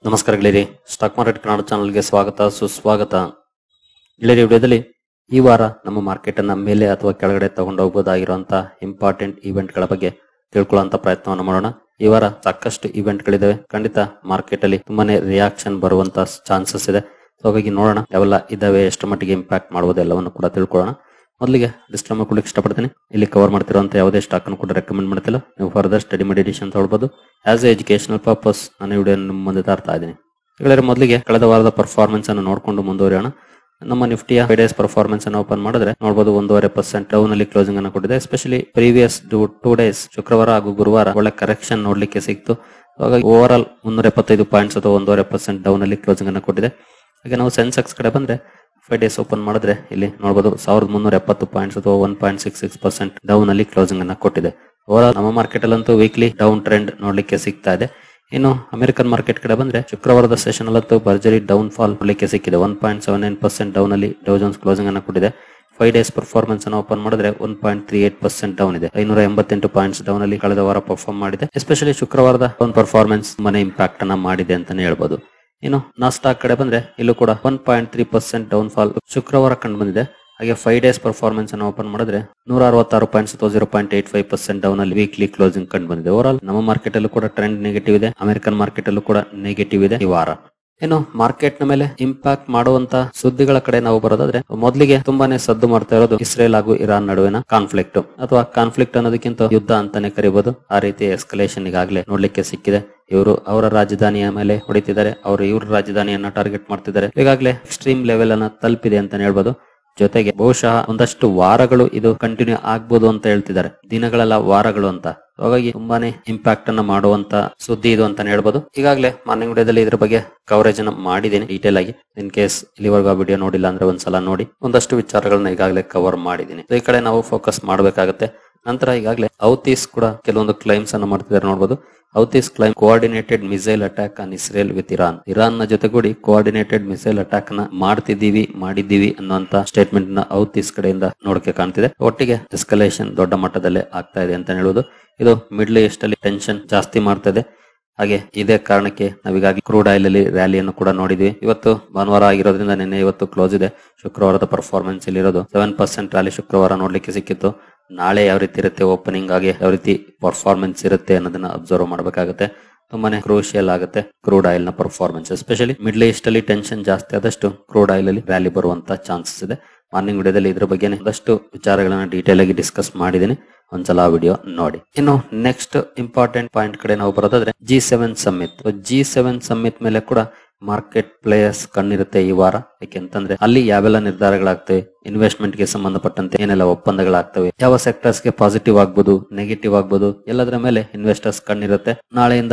ನಮಸ್ಕಾರ ಗೆಳೆಯರಿ, stock market Kannada ಚಾನಲ್ಗೆ ಸ್ವಾಗತ ಸುಸ್ವಾಗತ. ಗೆಳೆಯರಿ, ವಿಡಿಯೋದಲ್ಲಿ ಈ ವಾರ ನಮ್ಮ ಮಾರ್ಕೆಟ್ ಅನ್ನ ಮೇಲೆ ಅಥವಾ ಕೆಳಗಡೆ ತಗೊಂಡು ಹೋಗಬಹುದಾಗಿರುವಂತಹ ಇಂಪಾರ್ಟೆಂಟ್ ಇವೆಂಟ್ ಗಳ ಬಗ್ಗೆ ತಿಳ್ಕೊಳ್ಳುವಂತ ಪ್ರಯತ್ನವನ್ನು ಮಾಡೋಣ. ಈ ವಾರ ಸಾಕಷ್ಟು ಇವೆಂಟ್ ಗಳಿದಾವೆ. ಖಂಡಿತ ಮಾರ್ಕೆಟ್ ಅಲ್ಲಿ ತುಂಬಾನೇ ರಿಯಾಕ್ಷನ್ ಬರುವಂತ ಚಾನ್ಸಸ್ ಇದೆ. ಹಾಗಾಗಿ ನೋಡೋಣ ಯಾವೆಲ್ಲ ಇದಾವೆ, ಎಷ್ಟು ಮಟ್ಟಿಗೆ ಇಂಪ್ಯಾಕ್ಟ್ ಮಾಡಬಹುದು ಎಲ್ಲವನ್ನು ಕೂಡ ತಿಳ್ಕೊಳ್ಳೋಣ. ಮೊದಲಿಗೆ ಡಿಸ್ಕ್ಲೇಮರ್ ಕೊಡ್ಲಿಕ್ಕೆ ಇಷ್ಟಪಡ್ತೀನಿ. ಇಲ್ಲಿ ಕವರ್ ಮಾಡ್ತಿರುವಂತ ಯಾವುದೇ ಸ್ಟಾಕ್ ಅನ್ನು ಕೂಡ ರೆಕಮೆಂಡ್ ಮಾಡ್ತಿಲ್ಲ. ನೀವು ಫರ್ದರ್ ಸ್ಟಡಿ ಮಾಡಿ ಎಡಿಷನ್ ತಗೊಳ್ಬಹುದು. ಆಸ್ ಎ ಎಜುಕೇಶನಲ್ ಪರ್ಪಸ್ ನಾನು ವಿಡಿಯೋ ನಿಮ್ಮ ಮುಂದೆ ತರ್ತಾ ಇದ್ದೀನಿ. ಗೆಳೆಯರೆ, ಮೊದಲಿಗೆ ಕಳೆದ ವಾರದ ಪರ್ಫಾರ್ಮೆನ್ಸ್ ಅನ್ನು ನೋಡಿಕೊಂಡು ಮುಂದುವರಿಯೋಣ. ನಮ್ಮ ನಿಫ್ಟಿಯ 5 ಡೇಸ್ ಪರ್ಫಾರ್ಮೆನ್ಸ್ ಅನ್ನು ಓಪನ್ ಮಾಡಿದ್ರೆ ನೋಡಬಹುದು 1.5% ಡೌನ್ ಅಲ್ಲಿ ಕ್ಲೋಸಿಂಗ್ ಅನ್ನು ಕೊಟ್ಟಿದೆ. ಎಸ್ಪೆಷಲಿ ಪ್ರೀವಿಯಸ್ 2 ಡೇಸ್ ಶುಕ್ರವಾರ ಹಾಗೂ ಗುರುವಾರ ಒಳ್ಳೆ ಕರೆಕ್ಷನ್ ನೋಡ್ಲಿಕ್ಕೆ ಸಿಕ್ತು. ಹಾಗಾಗಿ ಓವರ್ ಆಲ್ 375 ಪಾಯಿಂಟ್ಸ್ ಅಥವಾ 1.5% ಡೌನ್ ಅಲ್ಲಿ ಕ್ಲೋಸಿಂಗ್ ಅನ್ನು ಕೊಟ್ಟಿದೆ. ಹಾಗೆ ನಾವು ಸೆನ್ಸೆಕ್ಸ್ ಕಡೆ ಬಂದ್ರೆ 5 ಡೇಸ್ ಓಪನ್ ಮಾಡಿದ್ರೆ ಇಲ್ಲಿ ನೋಡಬಹುದು 1370 ಪಾಯಿಂಟ್ಸ್ ಅಥವಾ 1.66% ಡೌನ್ ಅಲ್ಲಿ ಕ್ಲೋಸಿಂಗ್ ಅನ್ನ ಕೊಟ್ಟಿದೆ. ಓವರ್ ನಮ್ಮ ಮಾರ್ಕೆಟ್ ಅಲ್ಲಂತೂ ವೀಕ್ಲಿ ಡೌನ್ ಟ್ರೆಂಡ್ ನೋಡ್ಲಿಕ್ಕೆ ಸಿಗ್ತಾ ಇದೆ. ಇನ್ನು ಅಮೆರಿಕನ್ ಮಾರ್ಕೆಟ್ ಕಡೆ ಬಂದ್ರೆ ಶುಕ್ರವಾರದ ಸೆಷನ್ ಅಲ್ಲಂತೂ ಭರ್ಜರಿ ಡೌನ್ ಫಾಲ್ ನೋಡ್ಲಿಕ್ಕೆ ಸಿಕ್ಕಿದೆ. 1.79% ಡೌನ್ ಅಲ್ಲಿ ಡೌ ಜೋನ್ಸ್ ಕ್ಲೋಸಿಂಗ್ ಅನ್ನ ಕೊಟ್ಟಿದೆ. 5 ಡೇಸ್ ಪರ್ಫಾರ್ಮೆನ್ಸ್ ಅನ್ನು ಓಪನ್ ಮಾಡಿದ್ರೆ 1.38% ಡೌನ್ ಇದೆ. 588 ಪಾಯಿಂಟ್ಸ್ ಡೌನ್ ಅಲ್ಲಿ ಕಳೆದ ವಾರ ಪರ್ಫಾರ್ಮ್ ಮಾಡಿದೆ. ಎಸ್ಪೆಷಲಿ ಶುಕ್ರವಾರದ ಒಂದು ಪರ್ಫಾರ್ಮೆನ್ಸ್ ಮನೆ ಇಂಪ್ಯಾಕ್ಟ್ ಅನ್ನ ಮಾಡಿದೆ ಅಂತಾನೆ ಹೇಳ್ಬೋದು. ಇನ್ನು ನಾಸ್ಟಾಕ್ ಕಡೆ ಬಂದ್ರೆ ಇಲ್ಲೂ ಕೂಡ 1.3% ಡೌನ್ ಫಾಲ್ ಶುಕ್ರವಾರ ಕಂಡು ಬಂದಿದೆ. ಹಾಗೆ 5 ಡೇಸ್ ಪರ್ಫಾರ್ಮೆನ್ಸ್ ಅನ್ನು ಓಪನ್ ಮಾಡಿದ್ರೆ 166 ಪಾಯಿಂಟ್ಸ್ ಅಥವಾ 0.85% ಡೌನ್ ಅಲ್ಲಿ ವೀಕ್ಲಿ ಕ್ಲೋಸಿಂಗ್ ಕಂಡು ಬಂದಿದೆ. ಓವರ್ ಆಲ್ ನಮ್ಮ ಮಾರ್ಕೆಟ್ ಅಲ್ಲೂ ಕೂಡ ಟ್ರೆಂಡ್ ನೆಗೆಟಿವ್ ಇದೆ. ಅಮೆರಿಕನ್ ಮಾರ್ಕೆಟ್ ಅಲ್ಲೂ ಕೂಡ ನೆಗೆಟಿವ್ ಇದೆ ಈ ವಾರ. ಇನ್ನು ಮಾರ್ಕೆಟ್ ನ ಮೇಲೆ ಇಂಪ್ಯಾಕ್ಟ್ ಮಾಡುವಂತ ಸುದ್ದಿಗಳ ಕಡೆ ನಾವು ಬರೋದಾದ್ರೆ ಮೊದಲಿಗೆ ತುಂಬಾನೇ ಸದ್ದು ಮಾಡ್ತಾ ಇರೋದು ಇಸ್ರೇಲ್ ಹಾಗೂ ಇರಾನ್ ನಡುವಿನ ಕಾನ್ಫ್ಲಿಕ್ಟ್ ಅಥವಾ ಕಾನ್ಫ್ಲಿಕ್ಟ್ ಅನ್ನೋದಕ್ಕಿಂತ ಯುದ್ಧ ಅಂತಾನೆ ಕರಿಬಹುದು. ಆ ರೀತಿ ಎಸ್ಕಲೇಷನ್ ಈಗಾಗಲೇ ನೋಡ್ಲಿಕ್ಕೆ ಸಿಕ್ಕಿದೆ. ಇವರು ಅವರ ರಾಜಧಾನಿಯ ಮೇಲೆ ಹೊಡಿತಿದ್ದಾರೆ, ಅವರು ಇವ್ರ ರಾಜಧಾನಿಯನ್ನ ಟಾರ್ಗೆಟ್ ಮಾಡ್ತಿದ್ದಾರೆ. ಈಗಾಗಲೇ ಎಕ್ಸ್ಟ್ರೀಮ್ ಲೆವೆಲ್ ಅನ್ನ ತಲುಪಿದೆ ಅಂತಾನೆ ಹೇಳ್ಬೋದು. ಜೊತೆಗೆ ಬಹುಶಃ ಒಂದಷ್ಟು ವಾರಗಳು ಇದು ಕಂಟಿನ್ಯೂ ಆಗ್ಬೋದು ಅಂತ ಹೇಳ್ತಿದ್ದಾರೆ. ದಿನಗಳೆಲ್ಲ ವಾರಗಳು ಅಂತ. ಹಾಗಾಗಿ ತುಂಬಾನೇ ಇಂಪ್ಯಾಕ್ಟ್ ಅನ್ನ ಮಾಡುವಂತ ಸುದ್ದಿ ಇದು ಅಂತಾನೆ ಹೇಳ್ಬೋದು. ಈಗಾಗಲೇ ಮಾರ್ನಿಂಗ್ ವಿಡಿಯೋದಲ್ಲಿ ಇದ್ರ ಬಗ್ಗೆ ಕವರೇಜ್ ಅನ್ನ ಮಾಡಿದ್ದೀನಿ ಡೀಟೇಲ್ ಆಗಿ. ಇನ್ ಕೇಸ್ ಇಲ್ಲಿವರೆಗೂ ಆ ವಿಡಿಯೋ ನೋಡಿಲ್ಲ ಅಂದ್ರೆ ಒಂದ್ಸಲ ನೋಡಿ. ಒಂದಷ್ಟು ವಿಚಾರಗಳನ್ನ ಈಗಾಗಲೇ ಕವರ್ ಮಾಡಿದ್ದೀನಿ. ಈ ಕಡೆ ನಾವು ಫೋಕಸ್ ಮಾಡಬೇಕಾಗುತ್ತೆ. ನಂತರ ಈಗಾಗಲೇ ಹೌತೀಸ್ ಕೂಡ ಕೆಲವೊಂದು ಕ್ಲೈಮ್ಸ್ ಅನ್ನು ಮಾಡ್ತಿದ್ದಾರೆ ನೋಡಬಹುದು. Houthis claim coordinated missile attack on Israel with Iran ನ ಜೊತೆಗೂಡಿ ಕೋಆರ್ಡಿನೇಟೆಡ್ ಮಿಸೈಲ್ ಅಟ್ಯಾಕ್ ನ ಮಾಡಿದ್ದೀವಿ ಅನ್ನುವಂತ ಸ್ಟೇಟ್ಮೆಂಟ್ ನ ಹೌತೀಸ್ ಕಡೆಯಿಂದ ನೋಡಕ್ಕೆ ಕಾಣ್ತಿದೆ. ಒಟ್ಟಿಗೆ ಎಸ್ಕಲೇಷನ್ ದೊಡ್ಡ ಮಟ್ಟದಲ್ಲೇ ಆಗ್ತಾ ಇದೆ ಅಂತ ಹೇಳುವುದು. ಇದು ಮಿಡ್ಲ್ ಈಸ್ಟ್ ಅಲ್ಲಿ ಟೆನ್ಷನ್ ಜಾಸ್ತಿ ಮಾಡ್ತಾ ಇದೆ. ಹಾಗೆ ಇದೇ ಕಾರಣಕ್ಕೆ ನಾವೀಗಾಗಿ ಕ್ರೂಡ್ ಆಯಿಲ್ ಅಲ್ಲಿ ರ್ಯಾಲಿಯನ್ನು ಕೂಡ ನೋಡಿದ್ವಿ. ಇವತ್ತು ಭಾನುವಾರ ಆಗಿರೋದ್ರಿಂದ ನಿನ್ನೆ ಇವತ್ತು ಕ್ಲೋಸ್ ಇದೆ. ಶುಕ್ರವಾರದ ಪರ್ಫಾರ್ಮೆನ್ಸ್ ಇಲ್ಲಿ ಇರೋದು 7% ರ್ಯಾಲಿ ಶುಕ್ರವಾರ ನೋಡ್ಲಿಕ್ಕೆ ಸಿಕ್ಕಿತ್ತು. ನಾಳೆ ಯಾವ ರೀತಿ ಇರುತ್ತೆ ಓಪನಿಂಗ್ ಆಗಿ ಯಾವ ರೀತಿ ಪರ್ಫಾರ್ಮೆನ್ಸ್ ಇರುತ್ತೆ ಅನ್ನೋದನ್ನ ಅಬ್ಸರ್ವ್ ಮಾಡಬೇಕಾಗುತ್ತೆ. ತುಂಬಾನೇ ಕ್ರೂಷಿಯಲ್ ಆಗುತ್ತೆ ಕ್ರೂಡ್ ಆಯಿಲ್ ನ ಪರ್ಫಾರ್ಮೆನ್ಸ್. ಎಸ್ಪೆಷಲಿ ಮಿಡ್ಲ್ ಈಸ್ಟ್ ಅಲ್ಲಿ ಟೆನ್ಷನ್ ಜಾಸ್ತಿ ಆದಷ್ಟು ಕ್ರೂಡ್ ಆಯಿಲ್ ಅಲ್ಲಿ ರ್ಯಾಲಿ ಬರುವಂತ ಚಾನ್ಸಸ್ ಇದೆ. ಮಾರ್ನಿಂಗ್ ವಿಡಿಯೋದಲ್ಲಿ ಇದ್ರ ಬಗ್ಗೆ ಒಂದಷ್ಟು ವಿಚಾರಗಳನ್ನ ಡೀಟೇಲ್ ಆಗಿ ಡಿಸ್ಕಸ್ ಮಾಡಿದ್ದೀನಿ. ಒಂದ್ಸಲ ವಿಡಿಯೋ ನೋಡಿ. ಇನ್ನು ನೆಕ್ಸ್ಟ್ ಇಂಪಾರ್ಟೆಂಟ್ ಪಾಯಿಂಟ್ ಕಡೆ ನಾವು ಬರೋದಾದ್ರೆ G7 ಸಮ್ಮಿಟ್. G7 ಸಮ್ಮಿಟ್ ಮೇಲೆ ಕೂಡ ಮಾರ್ಕೆಟ್ ಪ್ಲೇಯರ್ಸ್ ಕಣ್ಣಿರುತ್ತೆ ಈ ವಾರ. ಯಾಕೆಂತಂದ್ರೆ ಅಲ್ಲಿ ಯಾವೆಲ್ಲ ನಿರ್ಧಾರಗಳಾಗ್ತವೆ, ಇನ್ವೆಸ್ಟ್ಮೆಂಟ್ ಗೆ ಸಂಬಂಧಪಟ್ಟಂತೆ ಏನೆಲ್ಲ ಒಪ್ಪಂದಗಳಾಗ್ತವೆ, ಯಾವ ಸೆಕ್ಟರ್ಸ್ ಗೆ ಪಾಸಿಟಿವ್ ಆಗ್ಬೋದು, ನೆಗೆಟಿವ್ ಆಗ್ಬೋದು, ಎಲ್ಲದರ ಮೇಲೆ ಇನ್ವೆಸ್ಟರ್ಸ್ ಕಣ್ಣಿರುತ್ತೆ.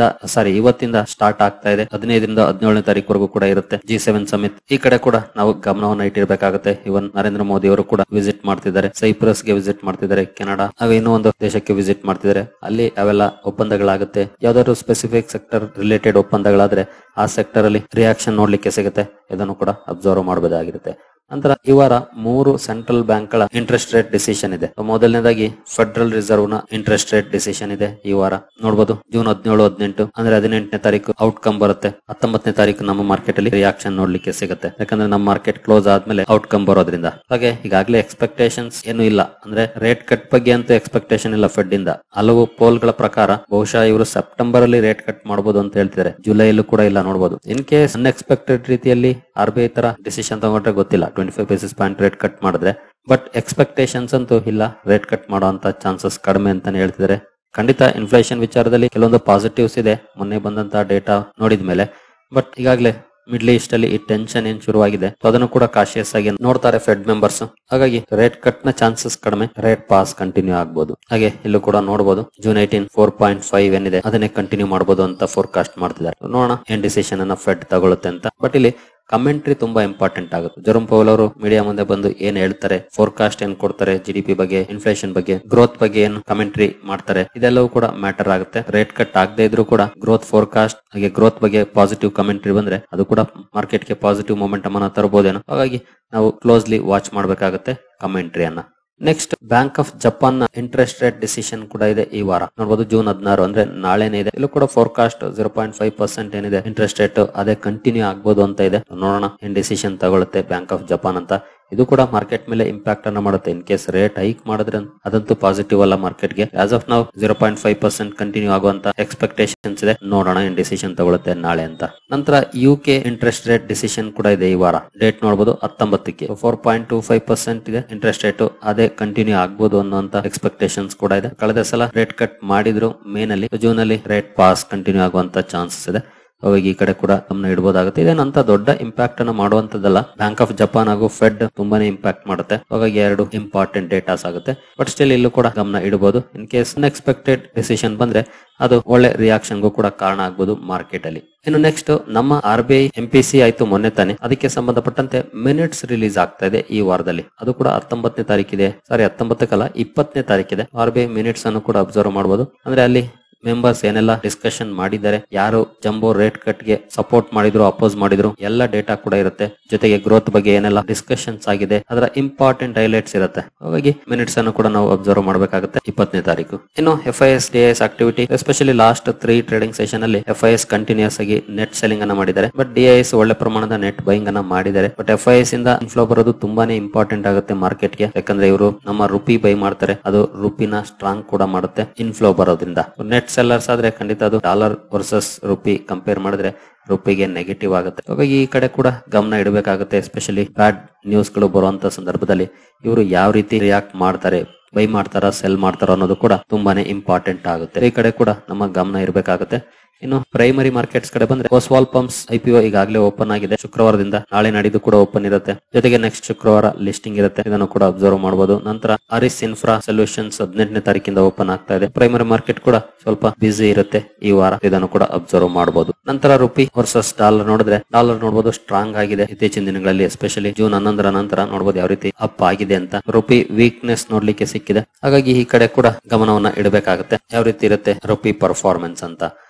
ಇವತ್ತಿಂದ ಸ್ಟಾರ್ಟ್ ಆಗ್ತಾ ಇದೆ. 15ರಿಂದ 17ನೇ ತಾರೀಕುವರೆಗೂ ಕೂಡ ಇರುತ್ತೆ G7 ಸಮಿಟ್. ಈ ಕಡೆ ಕೂಡ ನಾವು ಗಮನವನ್ನ ಇಟ್ಟಿರ್ಬೇಕಾಗುತ್ತೆ. ಇವನ್ ನರೇಂದ್ರ ಮೋದಿ ಅವರು ಕೂಡ ವಿಸಿಟ್ ಮಾಡ್ತಿದ್ದಾರೆ. ಸೈಪ್ರಸ್ ಗೆ ವಿಸಿಟ್ ಮಾಡ್ತಿದ್ದಾರೆ, ಕೆನಡಾ ಹಾಗೆ ಇನ್ನೂ ಒಂದು ದೇಶಕ್ಕೆ ವಿಸಿಟ್ ಮಾಡ್ತಿದ್ದಾರೆ. ಅಲ್ಲಿ ಅವೆಲ್ಲ ಒಪ್ಪಂದಗಳಾಗುತ್ತೆ. ಯಾವ್ದಾದ್ರು ಸ್ಪೆಸಿಫಿಕ್ ಸೆಕ್ಟರ್ ರಿಲೇಟೆಡ್ ಒಪ್ಪಂದಗಳಾದ್ರೆ ಆ ಸೆಕ್ಟರ್ ಅಲ್ಲಿ ರಿಯಾಕ್ಷನ್ ನೋಡ್ಲಿಕ್ಕೆ ಸಿಗುತ್ತೆ. ಇದನ್ನು ಕೂಡ ಅಬ್ಸರ್ವ್ ಮಾಡಬಹುದಾಗಿರುತ್ತೆ. ನಂತರ ಈ ವಾರ 3 ಸೆಂಟ್ರಲ್ ಬ್ಯಾಂಕ್ ಗಳ ಇಂಟ್ರೆಸ್ಟ್ ರೇಟ್ ಡಿಸಿಷನ್ ಇದೆ. ಮೊದಲನೇದಾಗಿ ಫೆಡರಲ್ ರಿಸರ್ವ್ ನ ಇಂಟ್ರೆಸ್ಟ್ ರೇಟ್ ಡಿಸಿಷನ್ ಇದೆ ಈ ವಾರ. ನೋಡಬಹುದು ಜೂನ್ 17, 18 ಅಂದ್ರೆ 18ನೇ ತಾರೀಕು ಔಟ್ಕಮ್ ಬರುತ್ತೆ. 19ನೇ ತಾರೀಕು ನಮ್ಮ ಮಾರ್ಕೆಟ್ ಅಲ್ಲಿ ರಿಯಾಕ್ಷನ್ ನೋಡ್ಲಿಕ್ಕೆ ಸಿಗುತ್ತೆ. ಯಾಕಂದ್ರೆ ನಮ್ಮ ಮಾರ್ಕೆಟ್ ಕ್ಲೋಸ್ ಆದ್ಮೇಲೆ ಔಟ್ಕಮ್ ಬರೋದ್ರಿಂದ. ಹಾಗೆ ಈಗಾಗಲೇ ಎಕ್ಸ್ಪೆಕ್ಟೇಷನ್ಸ್ ಏನು ಇಲ್ಲ, ಅಂದ್ರೆ ರೇಟ್ ಕಟ್ ಬಗ್ಗೆ ಅಂತೂ ಎಕ್ಸ್ಪೆಕ್ಟೇಷನ್ ಇಲ್ಲ ಫೆಡ್ ಇಂದ. ಹಲವು ಪೋಲ್ ಗಳ ಪ್ರಕಾರ ಬಹುಶಃ ಇವರು ಸೆಪ್ಟೆಂಬರ್ ಅಲ್ಲಿ ರೇಟ್ ಕಟ್ ಮಾಡಬಹುದು ಅಂತ ಹೇಳ್ತಿದ್ದಾರೆ. ಜುಲೈಯಲ್ಲೂ ಕೂಡ ಇಲ್ಲ ನೋಡಬಹುದು. ಇನ್ ಕೇಸ್ ಅನ್ಎಕ್ಸ್ಪೆಕ್ಟೆಡ್ ರೀತಿಯಲ್ಲಿ RBI ತರ ಡಿಸಿಷನ್ ತಗೊಂಡ್ರೆ ಗೊತ್ತಿಲ್ಲ, 25 ಬೇಸಿಸ್ ಪಾಯಿಂಟ್ ರೇಟ್ ಕಟ್ ಮಾಡಿದ್ರೆ. ಬಟ್ ಎಕ್ಸ್ಪೆಕ್ಟೇಷನ್ಸ್ ಅಂತೂ ಇಲ್ಲ, ರೇಟ್ ಕಟ್ ಮಾಡುವಂತ ಚಾನ್ಸಸ್ ಕಡಿಮೆ ಅಂತಾನೆ ಹೇಳ್ತಿದ್ದಾರೆ. ಖಂಡಿತ ಇನ್ಫ್ಲೇಷನ್ ವಿಚಾರದಲ್ಲಿ ಕೆಲವೊಂದು ಪಾಸಿಟಿವ್ಸ್ ಇದೆ ಮೊನ್ನೆ ಬಂದಂತಹ ಡೇಟಾ ನೋಡಿದ್ಮೇಲೆ. ಬಟ್ ಈಗಾಗಲೇ ಮಿಡ್ಲ್ ಈಸ್ಟ್ ಅಲ್ಲಿ ಈ ಟೆನ್ಷನ್ ಏನ್ ಶುರುವಾಗಿದೆ, ಅದನ್ನು ಕೂಡ ಕಾಶಿಯಸ್ ಆಗಿ ನೋಡ್ತಾರೆ ಫೆಡ್ ಮೆಂಬರ್ಸ್. ಹಾಗಾಗಿ ರೇಟ್ ಕಟ್ ನ ಚಾನ್ಸಸ್ ಕಡಿಮೆ, ರೇಟ್ ಪಾಸ್ ಕಂಟಿನ್ಯೂ ಆಗಬಹುದು. ಹಾಗೆ ಇಲ್ಲೂ ಕೂಡ ನೋಡಬಹುದು ಜೂನ್ 18 4.5 ಏನಿದೆ ಅದನ್ನೇ ಕಂಟಿನ್ಯೂ ಮಾಡಬಹುದು ಅಂತ ಫೋರ್ಕಾಸ್ಟ್ ಮಾಡ್ತಿದ್ದಾರೆ. ನೋಡೋಣ ಏನ್ ಡಿಸಿಷನ್ ಅನ್ನ ಫೆಡ್ ತಗೊಳುತ್ತೆ ಅಂತ. ಬಟ್ ಇಲ್ಲಿ ಕಮೆಂಟ್ರಿ ತುಂಬಾ ಇಂಪಾರ್ಟೆಂಟ್ ಆಗುತ್ತೆ. ಜೆರೋಮ್ ಪೌವೆಲ್ ಅವರು ಮೀಡಿಯಾ ಮುಂದೆ ಬಂದು ಏನ್ ಹೇಳ್ತಾರೆ, ಫೋರ್ಕಾಸ್ಟ್ ಏನ್ ಕೊಡ್ತಾರೆ, GDP ಬಗ್ಗೆ, ಇನ್ಫ್ಲೇಷನ್ ಬಗ್ಗೆ, ಗ್ರೋತ್ ಬಗ್ಗೆ ಏನ್ ಕಮೆಂಟ್ರಿ ಮಾಡ್ತಾರೆ, ಇದೆಲ್ಲವೂ ಕೂಡ ಮ್ಯಾಟರ್ ಆಗುತ್ತೆ. ರೇಟ್ ಕಟ್ ಆಗದೆ ಇದ್ರೂ ಕೂಡ ಗ್ರೋತ್ ಫೋರ್ಕಾಸ್ಟ್ ಹಾಗೆ ಗ್ರೋತ್ ಬಗ್ಗೆ ಪಾಸಿಟಿವ್ ಕಮೆಂಟ್ರಿ ಬಂದ್ರೆ ಅದು ಕೂಡ ಮಾರ್ಕೆಟ್ ಗೆ ಪಾಸಿಟಿವ್ ಮೊಮೆಂಟಮ್ ಅನ್ನ ತರಬಹುದೇನೋ. ಹಾಗಾಗಿ ನಾವು ಕ್ಲೋಸ್ಲಿ ವಾಚ್ ಮಾಡಬೇಕಾಗುತ್ತೆ ಕಮೆಂಟ್ರಿಯನ್ನ. ನೆಕ್ಸ್ಟ್ ಬ್ಯಾಂಕ್ ಆಫ್ ಜಪಾನ್ ನ ಇಂಟ್ರೆಸ್ಟ್ ರೇಟ್ ಡಿಸಿಷನ್ ಕೂಡ ಇದೆ ಈ ವಾರ. ನೋಡಬಹುದು ಜೂನ್ 16 ಅಂದ್ರೆ ನಾಳೆನೇ ಇದೆ. ಇಲ್ಲೂ ಕೂಡ ಫೋರ್ಕಾಸ್ಟ್ 0.5% ಏನಿದೆ ಇಂಟ್ರೆಸ್ಟ್ ರೇಟ್ ಅದೇ ಕಂಟಿನ್ಯೂ ಆಗ್ಬೋದು ಅಂತ ಇದೆ. ನೋಡೋಣ ಏನ್ ಡಿಸಿಷನ್ ತಗೊಳುತ್ತೆ ಬ್ಯಾಂಕ್ ಆಫ್ ಜಪಾನ್ ಅಂತ. ಇದು ಕೂಡ ಮಾರ್ಕೆಟ್ ಮೇಲೆ ಇಂಪ್ಯಾಕ್ಟ್ ಅನ್ನ ಮಾಡುತ್ತೆ. ಇನ್ ಕೇಸ್ ರೇಟ್ ಹೈಕ್ ಮಾಡಿದ್ರೆ ಅದಂತೂ ಪಾಸಿಟಿವ್ ಅಲ್ಲ ಮಾರ್ಕೆಟ್ ಗೆ. ಆಸ್ ಆಫ್ ನಾವು 0.5% ಕಂಟಿನ್ಯೂ ಆಗುವಂತ ಎಕ್ಸ್ಪೆಕ್ಟೇಷನ್ಸ್ ಇದೆ. ನೋಡೋಣ ಏನ್ ಡಿಸಿಷನ್ ತಗೊಳುತ್ತೆ ನಾಳೆ ಅಂತ. ನಂತರ ಯುಕೆ ಇಂಟ್ರೆಸ್ಟ್ ರೇಟ್ ಡಿಸಿಷನ್ ಕೂಡ ಇದೆ ಈ ವಾರ. ಡೇಟ್ ನೋಡಬಹುದು 19ಕ್ಕೆ 4.25% ಇದೆ ಇಂಟ್ರೆಸ್ಟ್ ರೇಟ್. ಅದೇ ಕಂಟಿನ್ಯೂ ಆಗ್ಬೋದು ಅನ್ನುವಂತ ಎಕ್ಸ್ಪೆಕ್ಟೇಷನ್ಸ್ ಕೂಡ ಇದೆ. ಕಳೆದ ಸಲ ರೇಟ್ ಕಟ್ ಮಾಡಿದ್ರು ಮೇ ನಲ್ಲಿ, ಜೂನ್ ಅಲ್ಲಿ ರೇಟ್ ಪಾಸ್ ಕಂಟಿನ್ಯೂ ಆಗುವಂತ ಚಾನ್ಸಸ್ ಇದೆ. ಅವಾಗ ಈ ಕಡೆ ಕೂಡ ಗಮನ ಇಡಬಹುದಾಗುತ್ತೆ. ಇದೇನಂತ ದೊಡ್ಡ ಇಂಪ್ಯಾಕ್ಟ್ ಅನ್ನು ಮಾಡುವಂತದ್ದಲ್ಲ. ಬ್ಯಾಂಕ್ ಆಫ್ ಜಪಾನ್ ಹಾಗೂ ಫೆಡ್ ತುಂಬಾನೇ ಇಂಪ್ಯಾಕ್ಟ್ ಮಾಡುತ್ತೆ. ಹಾಗಾಗಿ ಎರಡು ಇಂಪಾರ್ಟೆಂಟ್ ಡೇಟಾಸ್ ಆಗುತ್ತೆ. ಬಟ್ ಸ್ಟಿಲ್ ಇಲ್ಲೂ ಕೂಡ ಗಮನ ಇಡಬಹುದು. ಇನ್ ಕೇಸ್ ಅನ್ಎಕ್ಸ್ಪೆಕ್ಟೆಡ್ ಡಿಸಿಷನ್ ಬಂದ್ರೆ ಅದು ಒಳ್ಳೆ ರಿಯಾಕ್ಷನ್ಗೂ ಕೂಡ ಕಾರಣ ಆಗ್ಬಹುದು ಮಾರ್ಕೆಟ್ ಅಲ್ಲಿ. ಇನ್ನು ನೆಕ್ಸ್ಟ್ ನಮ್ಮ RBI MPC ಆಯ್ತು ಮೊನ್ನೆ ತಾನೆ. ಅದಕ್ಕೆ ಸಂಬಂಧಪಟ್ಟಂತೆ ಮಿನಿಟ್ಸ್ ರಿಲೀಸ್ ಆಗ್ತಾ ಇದೆ ಈ ವಾರದಲ್ಲಿ. ಅದು ಕೂಡ 19ನೇ ತಾರೀಕಿದೆ. 19ಕ್ಕಲ್ಲ 20ನೇ ತಾರೀಕಿದೆ. RBI ಮಿನಿಟ್ಸ್ ಅನ್ನು ಕೂಡ ಅಬ್ಸರ್ವ್ ಮಾಡಬಹುದು. ಅಂದ್ರೆ ಅಲ್ಲಿ ಮೆಂಬರ್ಸ್ ಏನೆಲ್ಲ ಡಿಸ್ಕಷನ್ ಮಾಡಿದ್ದಾರೆ, ಯಾರು ಜಂಬೋ ರೇಟ್ ಕಟ್ ಗೆ ಸಪೋರ್ಟ್ ಮಾಡಿದ್ರು, ಅಪೋಸ್ ಮಾಡಿದ್ರು, ಎಲ್ಲ ಡೇಟಾ ಕೂಡ ಇರುತ್ತೆ. ಜೊತೆಗೆ ಗ್ರೋತ್ ಬಗ್ಗೆ ಏನೆಲ್ಲ ಡಿಸ್ಕಷನ್ಸ್ ಆಗಿದೆ ಅದರ ಇಂಪಾರ್ಟೆಂಟ್ ಹೈಲೈಟ್ಸ್ ಇರುತ್ತೆ. ಹಾಗಾಗಿ ಮಿನಿಟ್ಸ್ ಅನ್ನು ಕೂಡ ನಾವು ಅಬ್ಸರ್ವ್ ಮಾಡಬೇಕಾಗುತ್ತೆ 20ನೇ ತಾರೀಕು. ಇನ್ನು FIS DIS activity, especially last 3 trading session ಅಲ್ಲಿ FIS ಕಂಟಿನ್ಯೂಸ್ ಆಗಿ ನೆಟ್ ಸೆಲ್ಲಿಂಗ್ ಅನ್ನ ಮಾಡಿದ್ದಾರೆ. ಬಟ್ DIS ಒಳ್ಳೆ ಪ್ರಮಾಣದ ನೆಟ್ ಬೈಯಿಂಗ್ ಅನ್ನ ಮಾಡಿದ್ದಾರೆ. ಬಟ್ FIS ಇಂದ ಇನ್ಫ್ಲೋ ಬರೋದು ತುಂಬಾನೇ ಇಂಪಾರ್ಟೆಂಟ್ ಆಗುತ್ತೆ ಮಾರ್ಕೆಟ್ ಗೆ. ಯಾಕಂದ್ರೆ ಇವರು ನಮ್ಮ ರುಪಿ ಬೈ ಮಾಡ್ತಾರೆ, ಅದು ರುಪಿನ ಸ್ಟ್ರಾಂಗ್ ಕೂಡ ಮಾಡುತ್ತೆ ಇನ್ಫ್ಲೋ ಬರೋದ್ರಿಂದ. ನೆಟ್ ಸೆಲ್ಲರ್ಸ್ ಆದ್ರೆ ಖಂಡಿತ ಅದು ಡಾಲರ್ ವರ್ಸಸ್ ರುಪಿ ಕಂಪೇರ್ ಮಾಡಿದ್ರೆ ರುಪಿಗೆ ನೆಗೆಟಿವ್ ಆಗುತ್ತೆ. ಹಾಗಾಗಿ ಈ ಕಡೆ ಕೂಡ ಗಮನ ಇಡಬೇಕಾಗುತ್ತೆ. ಎಸ್ಪೆಷಲಿ ಬ್ಯಾಡ್ ನ್ಯೂಸ್ ಗಳು ಬರುವಂತ ಸಂದರ್ಭದಲ್ಲಿ ಇವರು ಯಾವ ರೀತಿ ರಿಯಾಕ್ಟ್ ಮಾಡ್ತಾರೆ, ಬೈ ಮಾಡ್ತಾರ, ಸೆಲ್ ಮಾಡ್ತಾರ ಅನ್ನೋದು ಕೂಡ ತುಂಬಾನೇ ಇಂಪಾರ್ಟೆಂಟ್ ಆಗುತ್ತೆ. ಈ ಕಡೆ ಕೂಡ ನಮ್ಮ ಗಮನ ಇರಬೇಕಾಗುತ್ತೆ. ಇನ್ನು ಪ್ರೈಮರಿ ಮಾರ್ಕೆಟ್ಸ್ ಕಡೆ ಬಂದ್ರೆ ಓಸ್ವಾಲ್ ಪಂಪ್ಸ್ IPO ಈಗಾಗಲೇ ಓಪನ್ ಆಗಿದೆ. ಶುಕ್ರವಾರದಿಂದ ನಾಳೆ ನಾಡಿದ್ದು ಕೂಡ ಓಪನ್ ಇರುತ್ತೆ. ಜೊತೆಗೆ ನೆಕ್ಸ್ಟ್ ಶುಕ್ರವಾರ ಲಿಸ್ಟಿಂಗ್ ಇರುತ್ತೆ. ಇದನ್ನು ಕೂಡ ಅಬ್ಸರ್ವ್ ಮಾಡಬಹುದು. ನಂತರ ಅರಿಸ್ ಇನ್ಫ್ರಾ ಸೊಲ್ಯೂಷನ್ಸ್ 18ನೇ ತಾರೀಕಿಂದ ಓಪನ್ ಆಗ್ತಾ ಇದೆ. ಪ್ರೈಮರಿ ಮಾರ್ಕೆಟ್ ಕೂಡ ಸ್ವಲ್ಪ ಬಿಸಿ ಇರುತ್ತೆ ಈ ವಾರ. ಇದನ್ನು ಕೂಡ ಅಬ್ಸರ್ವ್ ಮಾಡಬಹುದು. ನಂತರ ರುಪಿ ವರ್ಸಸ್ ಡಾಲರ್ ನೋಡಿದ್ರೆ ಡಾಲರ್ ನೋಡಬಹುದು ಸ್ಟ್ರಾಂಗ್ ಆಗಿದೆ ಇತ್ತೀಚಿನ ದಿನಗಳಲ್ಲಿ. ಎಸ್ಪೆಷಲಿ ಜೂನ್ 11ರ ನಂತರ ನೋಡಬಹುದು ಯಾವ ರೀತಿ ಅಪ್ ಆಗಿದೆ ಅಂತ. ರುಪಿ ವೀಕ್ನೆಸ್ ನೋಡ್ಲಿಕ್ಕೆ ಸಿಕ್ಕಿದೆ. ಹಾಗಾಗಿ ಈ ಕಡೆ ಕೂಡ ಗಮನವನ್ನ ಇಡಬೇಕಾಗುತ್ತೆ ಯಾವ ರೀತಿ ಇರುತ್ತೆ ರುಪಿ ಪರ್ಫಾರ್ಮೆನ್ಸ್ ಅಂತ.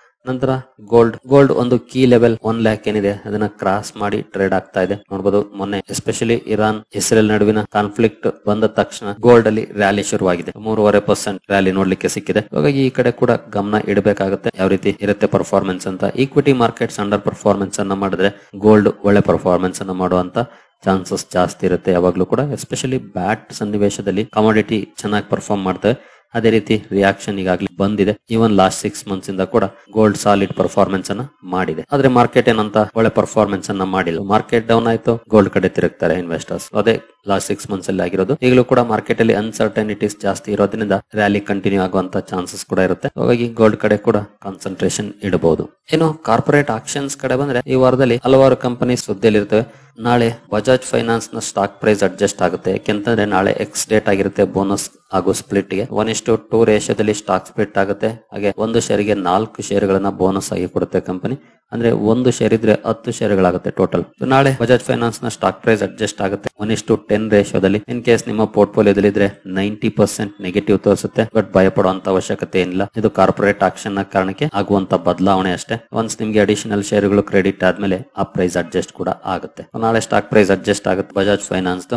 ನಂತರ ಗೋಲ್ಡ್ ಒಂದು ಕೀ ಲೆವೆಲ್ 1 lakh ಏನಿದೆ ಅದನ್ನ ಕ್ರಾಸ್ ಮಾಡಿ ಟ್ರೇಡ್ ಆಗ್ತಾ ಇದೆ. ನೋಡಬಹುದು ಮೊನ್ನೆ ಎಸ್ಪೆಷಲಿ ಇರಾನ್ ಇಸ್ರೇಲ್ ನಡುವಿನ ಕಾನ್ಫ್ಲಿಕ್ಟ್ ಬಂದ ತಕ್ಷಣ ಗೋಲ್ಡ್ ಅಲ್ಲಿ ರ್ಯಾಲಿ ಶುರುವಾಗಿದೆ. 3.5% ರ್ಯಾಲಿ ನೋಡ್ಲಿಕ್ಕೆ ಸಿಕ್ಕಿದೆ. ಹಾಗಾಗಿ ಈ ಕಡೆ ಕೂಡ ಗಮನ ಇಡಬೇಕಾಗುತ್ತೆ ಯಾವ ರೀತಿ ಇರುತ್ತೆ ಪರ್ಫಾರ್ಮೆನ್ಸ್ ಅಂತ. ಈಕ್ವಿಟಿ ಮಾರ್ಕೆಟ್ಸ್ ಅಂಡರ್ ಪರ್ಫಾರ್ಮೆನ್ಸ್ ಅನ್ನ ಮಾಡಿದ್ರೆ ಗೋಲ್ಡ್ ಒಳ್ಳೆ ಪರ್ಫಾರ್ಮೆನ್ಸ್ ಅನ್ನ ಮಾಡುವಂತ ಚಾನ್ಸಸ್ ಜಾಸ್ತಿ ಇರುತ್ತೆ ಯಾವಾಗ್ಲೂ ಕೂಡ. ಎಸ್ಪೆಷಲಿ ಬ್ಯಾಟ್ ಸನ್ನಿವೇಶದಲ್ಲಿ ಕಮೋಡಿಟಿ ಚೆನ್ನಾಗಿ ಪರ್ಫಾರ್ಮ್ ಮಾಡ್ತವೆ. ಅದೇ ರೀತಿ ರಿಯಾಕ್ಷನ್ ಈಗಾಗಲೇ ಬಂದಿದೆ. ಈವನ್ ಲಾಸ್ಟ್ 6 months ಇಂದ ಕೂಡ ಗೋಲ್ಡ್ ಸಾಲಿಡ್ ಪರ್ಫಾರ್ಮೆನ್ಸ್ ಅನ್ನ ಮಾಡಿದೆ. ಆದ್ರೆ ಮಾರ್ಕೆಟ್ ಏನಂತ ಒಳ್ಳೆ ಪರ್ಫಾರ್ಮೆನ್ಸ್ ಅನ್ನ ಮಾಡಿಲ್ಲ. ಮಾರ್ಕೆಟ್ ಡೌನ್ ಆಯ್ತು, ಗೋಲ್ಡ್ ಕಡೆ ತಿರುಗ್ತಾರೆ ಇನ್ವೆಸ್ಟರ್ಸ್. ಅದೇ ಲಾಸ್ಟ್ 6 months ಅಲ್ಲಿ ಆಗಿರೋದು. ಈಗಲೂ ಕೂಡ ಮಾರ್ಕೆಟ್ ಅಲ್ಲಿ ಅನ್ಸರ್ಟನಿಟೀಸ್ ಜಾಸ್ತಿ ಇರೋದ್ರಿಂದ ರ್ಯಾಲಿ ಕಂಟಿನ್ಯೂ ಆಗುವಂತ ಚಾನ್ಸಸ್ ಕೂಡ ಇರುತ್ತೆ. ಹಾಗಾಗಿ ಗೋಲ್ಡ್ ಕಡೆ ಕೂಡ ಕಾನ್ಸಂಟ್ರೇಷನ್ ಇಡಬಹುದು. ಇನ್ನು ಕಾರ್ಪೊರೇಟ್ ಆಕ್ಷನ್ಸ್ ಕಡೆ ಬಂದ್ರೆ ಈ ವಾರದಲ್ಲಿ ಹಲವಾರು ಕಂಪನಿ ಸುದ್ದಿಯಲ್ಲಿ ಇರ್ತವೆ. ನಾಳೆ ಬಜಾಜ್ ಫೈನಾನ್ಸ್ ನ ಸ್ಟಾಕ್ ಪ್ರೈಸ್ ಅಡ್ಜಸ್ಟ್ ಆಗುತ್ತೆ. ಯಾಕೆಂತಂದ್ರೆ ನಾಳೆ ಎಕ್ಸ್ ಡೇಟ್ ಆಗಿರುತ್ತೆ ಬೋನಸ್ ಹಾಗೂ ಸ್ಪ್ಲಿಟ್ ಗೆ. 1:2 ರೇಷಿಯೋದಲ್ಲಿ ಸ್ಟಾಕ್ ಸ್ಪ್ಲಿಟ್ ಆಗುತ್ತೆ. ಹಾಗೆ 1 ಶೇರ್ಗೆ 4 ಶೇರ್ಗಳನ್ನ ಬೋನಸ್ ಆಗಿ ಕೊಡುತ್ತೆ ಕಂಪನಿ. ಅಂದ್ರೆ 1 ಶೇರ್ ಇದ್ರೆ 10 ಶೇರ್ಗಳಾಗುತ್ತೆ ಟೋಟಲ್. ನಾಳೆ ಬಜಾಜ್ ಫೈನಾನ್ಸ್ ನ ಸ್ಟಾಕ್ ಪ್ರೈಸ್ ಅಡ್ಜಸ್ಟ್ ಆಗುತ್ತೆ 1:10 ರೇಷಿಯೋದಲ್ಲಿ. ಇನ್ ಕೇಸ್ ನಿಮ್ಮ ಪೋರ್ಟ್ಫೋಲಿಯೋದಲ್ಲಿ ಇದ್ರೆ 90% ನೆಗೆಟಿವ್ ತೋರಿಸುತ್ತೆ. ಬಟ್ ಭಯ ಪಡುವಂತ ಅವಶ್ಯಕತೆ ಏನಿಲ್ಲ. ಇದು ಕಾರ್ಪೊರೇಟ್ ಆಕ್ಷನ್ ನ ಕಾರಣಕ್ಕೆ ಆಗುವಂತ ಬದಲಾವಣೆ ಅಷ್ಟೇ. ಒನ್ಸ್ ನಿಮ್ಗೆ ಅಡಿಷನಲ್ ಶೇರ್ಗಳು ಕ್ರೆಡಿಟ್ ಆದ್ಮೇಲೆ ಆ ಪ್ರೈಸ್ ಅಡ್ಜಸ್ಟ್ ಕೂಡ ಆಗುತ್ತೆ. ನಾಳೆ ಸ್ಟಾಕ್ ಪ್ರೈಸ್ ಅಡ್ಜಸ್ಟ್ ಆಗುತ್ತೆ ಬಜಾಜ್ ಫೈನಾನ್ಸ್.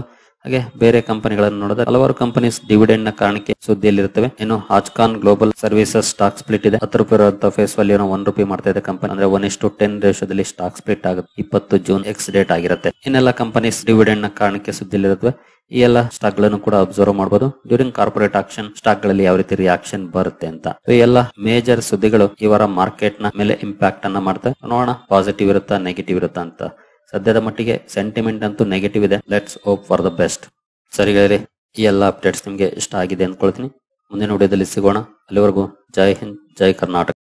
ಹಾಗೆ ಬೇರೆ ಕಂಪನಿಗಳನ್ನು ನೋಡಿದ್ರೆ ಹಲವಾರು ಕಂಪನೀಸ್ ಡಿವಿಡೆಂಡ್ ನ ಕಾರಣಕ್ಕೆ ಸುದ್ದಿಯಲ್ಲಿರುತ್ತವೆ. ಇನ್ನು ಹಾಜ್ಕಾನ್ ಗ್ಲೋಬಲ್ ಸರ್ವಿಸಸ್ ಸ್ಟಾಕ್ ಸ್ಪ್ಲಿಟ್ ಇದೆ. 10 ರೂಪಾಯಿ ಇರುವಂತ ಫೇಸ್ ವ್ಯಾಲ್ಯೂ ₹1 ಮಾಡ್ತಾ ಇದೆ ಕಂಪನಿ. ಅಂದ್ರೆ 1:10 ರೇಷಿಯೋದಲ್ಲಿ ಸ್ಟಾಕ್ ಸ್ಪ್ಲಿಟ್ ಆಗುತ್ತೆ. 20 ಜೂನ್ ಎಕ್ಸ್ ಡೇಟ್ ಆಗಿರುತ್ತೆ. ಇನ್ನೆಲ್ಲ ಕಂಪನೀಸ್ ಡಿವಿಡೆಂಡ್ ನ ಕಾರಣಕ್ಕೆ ಸುದ್ದಿಯಲ್ಲಿರುತ್ತವೆ. ಈ ಎಲ್ಲ ಸ್ಟಾಕ್ ಗಳನ್ನು ಕೂಡ ಅಬ್ಸರ್ವ್ ಮಾಡಬಹುದು. ಡ್ಯೂರಿಂಗ್ ಕಾರ್ಪೊರೇಟ್ ಆಕ್ಷನ್ ಸ್ಟಾಕ್ ಗಳಲ್ಲಿ ಯಾವ ರೀತಿ ರಿಯಾಕ್ಷನ್ ಬರುತ್ತೆ ಅಂತ. ಈ ಎಲ್ಲ ಮೇಜರ್ ಸುದ್ದಿಗಳು ಈ ವಾರ ಮಾರ್ಕೆಟ್ ನ ಮೇಲೆ ಇಂಪ್ಯಾಕ್ಟ್ ಅನ್ನ ಮಾಡ್ತವೆ. ನೋಡೋಣ ಪಾಸಿಟಿವ್ ಇರುತ್ತಾ ನೆಗೆಟಿವ್ ಇರುತ್ತಾ ಅಂತ. ಸದ್ಯದ ಮಟ್ಟಿಗೆ ಸೆಂಟಿಮೆಂಟ್ ಅಂತೂ ನೆಗೆಟಿವ್ ಇದೆ. Let's hope for the best. ಸರಿ ಗೆಳೆಯರೇ, ಈ ಎಲ್ಲ ಅಪ್ಡೇಟ್ಸ್ ನಿಮ್ಗೆ ಇಷ್ಟ ಆಗಿದೆ ಅನ್ಕೊಳ್ತೀನಿ. ಮುಂದಿನ ವಿಡಿಯೋದಲ್ಲಿ ಸಿಗೋಣ. ಅಲ್ಲಿವರೆಗೂ ಜೈ ಹಿಂದ್, ಜೈ ಕರ್ನಾಟಕ.